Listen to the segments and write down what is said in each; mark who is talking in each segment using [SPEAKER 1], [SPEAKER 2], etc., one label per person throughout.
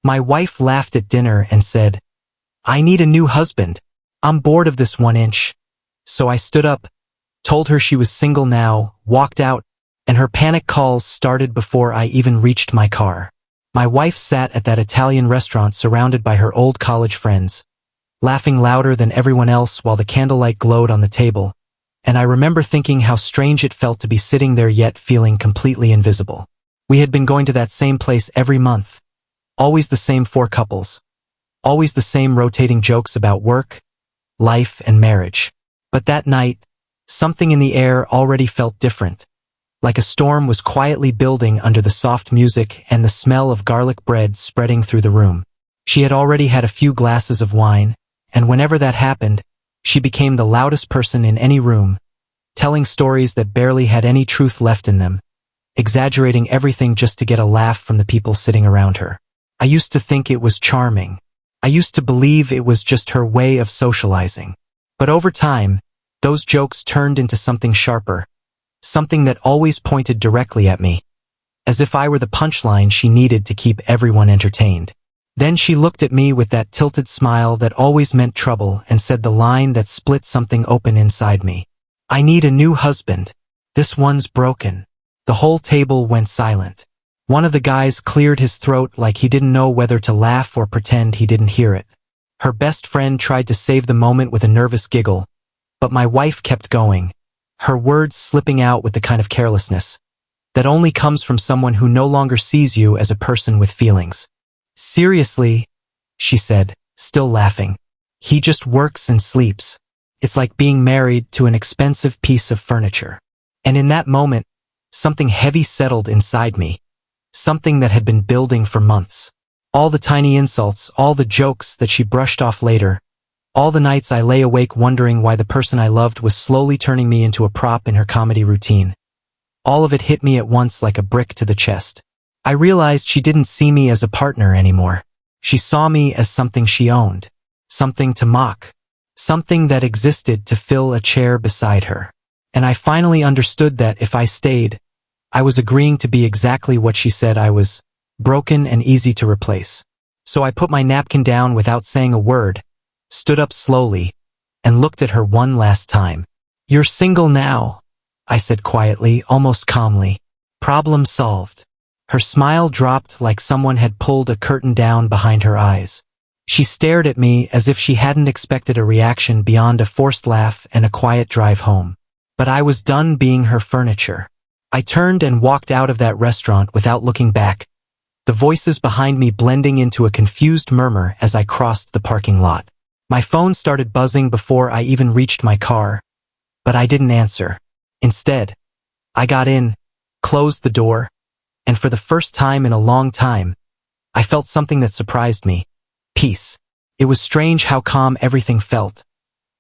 [SPEAKER 1] My wife laughed at dinner and said, "I need a new husband. I'm bored of this 1 inch." So I stood up, told her she was single now, walked out, and her panic calls started before I even reached my car. My wife sat at that Italian restaurant surrounded by her old college friends, laughing louder than everyone else while the candlelight glowed on the table, and I remember thinking how strange it felt to be sitting there yet feeling completely invisible. We had been going to that same place every month, always the same 4 couples, always the same rotating jokes about work, life, and marriage. But that night, something in the air already felt different, like a storm was quietly building under the soft music and the smell of garlic bread spreading through the room. She had already had a few glasses of wine, and whenever that happened, she became the loudest person in any room, telling stories that barely had any truth left in them, exaggerating everything just to get a laugh from the people sitting around her. I used to think it was charming. I used to believe it was just her way of socializing. But over time, those jokes turned into something sharper, something that always pointed directly at me, as if I were the punchline she needed to keep everyone entertained. Then she looked at me with that tilted smile that always meant trouble and said the line that split something open inside me. "I need a new husband. This one's broken." The whole table went silent. One of the guys cleared his throat like he didn't know whether to laugh or pretend he didn't hear it. Her best friend tried to save the moment with a nervous giggle, but my wife kept going, her words slipping out with the kind of carelessness that only comes from someone who no longer sees you as a person with feelings. "Seriously," she said, still laughing. "He just works and sleeps. It's like being married to an expensive piece of furniture." And in that moment, something heavy settled inside me, something that had been building for months. All the tiny insults, all the jokes that she brushed off later, all the nights I lay awake wondering why the person I loved was slowly turning me into a prop in her comedy routine. All of it hit me at once like a brick to the chest. I realized she didn't see me as a partner anymore. She saw me as something she owned, something to mock, something that existed to fill a chair beside her. And I finally understood that if I stayed, I was agreeing to be exactly what she said I was, broken and easy to replace. So I put my napkin down without saying a word, stood up slowly, and looked at her one last time. "You're single now," I said quietly, almost calmly. "Problem solved." Her smile dropped like someone had pulled a curtain down behind her eyes. She stared at me as if she hadn't expected a reaction beyond a forced laugh and a quiet drive home. But I was done being her furniture. I turned and walked out of that restaurant without looking back, the voices behind me blending into a confused murmur as I crossed the parking lot. My phone started buzzing before I even reached my car, but I didn't answer. Instead, I got in, closed the door, and for the first time in a long time, I felt something that surprised me. Peace. It was strange how calm everything felt,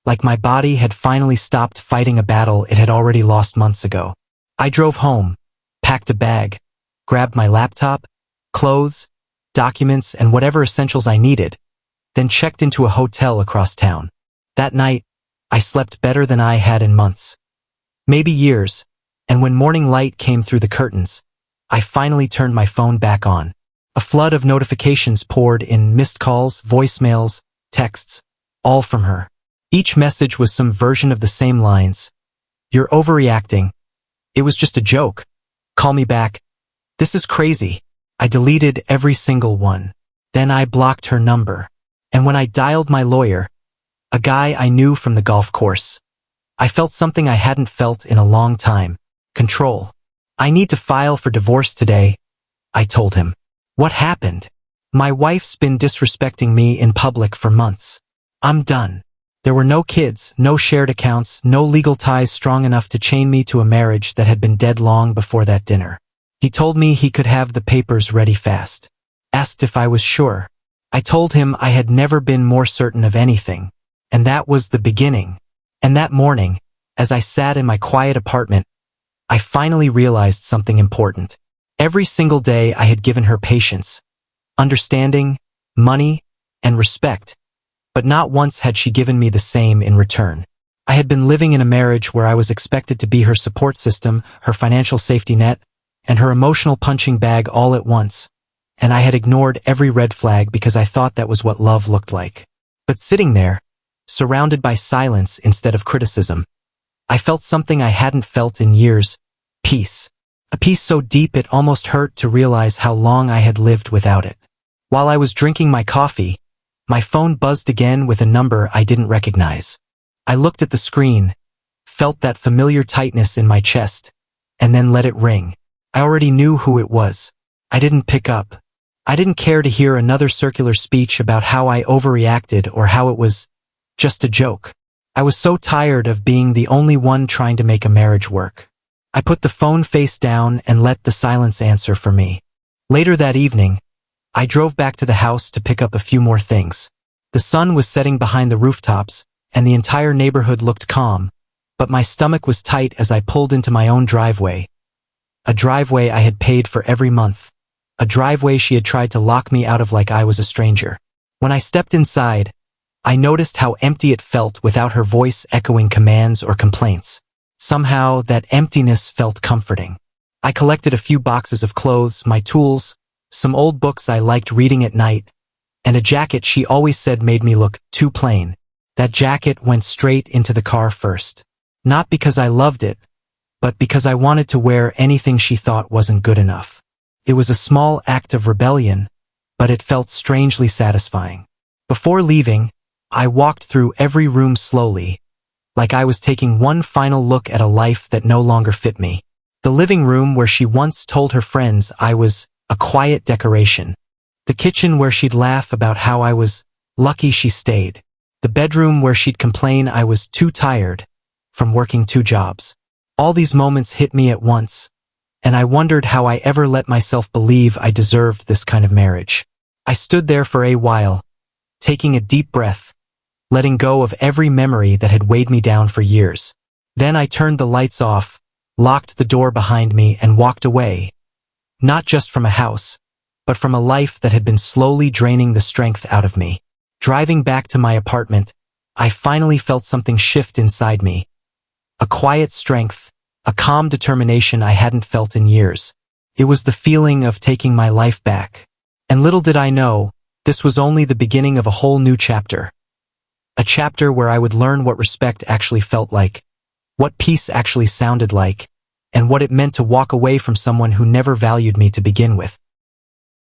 [SPEAKER 1] like my body had finally stopped fighting a battle it had already lost months ago. I drove home, packed a bag, grabbed my laptop, clothes, documents, and whatever essentials I needed, then checked into a hotel across town. That night, I slept better than I had in months, maybe years, and when morning light came through the curtains, I finally turned my phone back on. A flood of notifications poured in, missed calls, voicemails, texts, all from her. Each message was some version of the same lines. "You're overreacting. It was just a joke. Call me back. This is crazy." I deleted every single one. Then I blocked her number. And when I dialed my lawyer, a guy I knew from the golf course, I felt something I hadn't felt in a long time. Control. "I need to file for divorce today," I told him. "What happened?" "My wife's been disrespecting me in public for months. I'm done." There were no kids, no shared accounts, no legal ties strong enough to chain me to a marriage that had been dead long before that dinner. He told me he could have the papers ready fast. Asked if I was sure. I told him I had never been more certain of anything, and that was the beginning. And that morning, as I sat in my quiet apartment, I finally realized something important. Every single day I had given her patience, understanding, money, and respect, but not once had she given me the same in return. I had been living in a marriage where I was expected to be her support system, her financial safety net, and her emotional punching bag all at once, and I had ignored every red flag because I thought that was what love looked like. But sitting there, surrounded by silence instead of criticism, I felt something I hadn't felt in years: peace. A peace so deep it almost hurt to realize how long I had lived without it. While I was drinking my coffee, my phone buzzed again with a number I didn't recognize. I looked at the screen, felt that familiar tightness in my chest, and then let it ring. I already knew who it was. I didn't pick up. I didn't care to hear another circular speech about how I overreacted or how it was just a joke. I was so tired of being the only one trying to make a marriage work. I put the phone face down and let the silence answer for me. Later that evening, I drove back to the house to pick up a few more things. The sun was setting behind the rooftops, and the entire neighborhood looked calm, but my stomach was tight as I pulled into my own driveway. A driveway I had paid for every month. A driveway she had tried to lock me out of like I was a stranger. When I stepped inside, I noticed how empty it felt without her voice echoing commands or complaints. Somehow, that emptiness felt comforting. I collected a few boxes of clothes, my tools, some old books I liked reading at night, and a jacket she always said made me look too plain. That jacket went straight into the car first. Not because I loved it, but because I wanted to wear anything she thought wasn't good enough. It was a small act of rebellion, but it felt strangely satisfying. Before leaving, I walked through every room slowly, like I was taking one final look at a life that no longer fit me. The living room where she once told her friends I was a quiet decoration. The kitchen where she'd laugh about how I was lucky she stayed. The bedroom where she'd complain I was too tired from working 2 jobs. All these moments hit me at once, and I wondered how I ever let myself believe I deserved this kind of marriage. I stood there for a while, taking a deep breath, letting go of every memory that had weighed me down for years. Then I turned the lights off, locked the door behind me, and walked away. Not just from a house, but from a life that had been slowly draining the strength out of me. Driving back to my apartment, I finally felt something shift inside me. A quiet strength, a calm determination I hadn't felt in years. It was the feeling of taking my life back. And little did I know, this was only the beginning of a whole new chapter. A chapter where I would learn what respect actually felt like, what peace actually sounded like, and what it meant to walk away from someone who never valued me to begin with.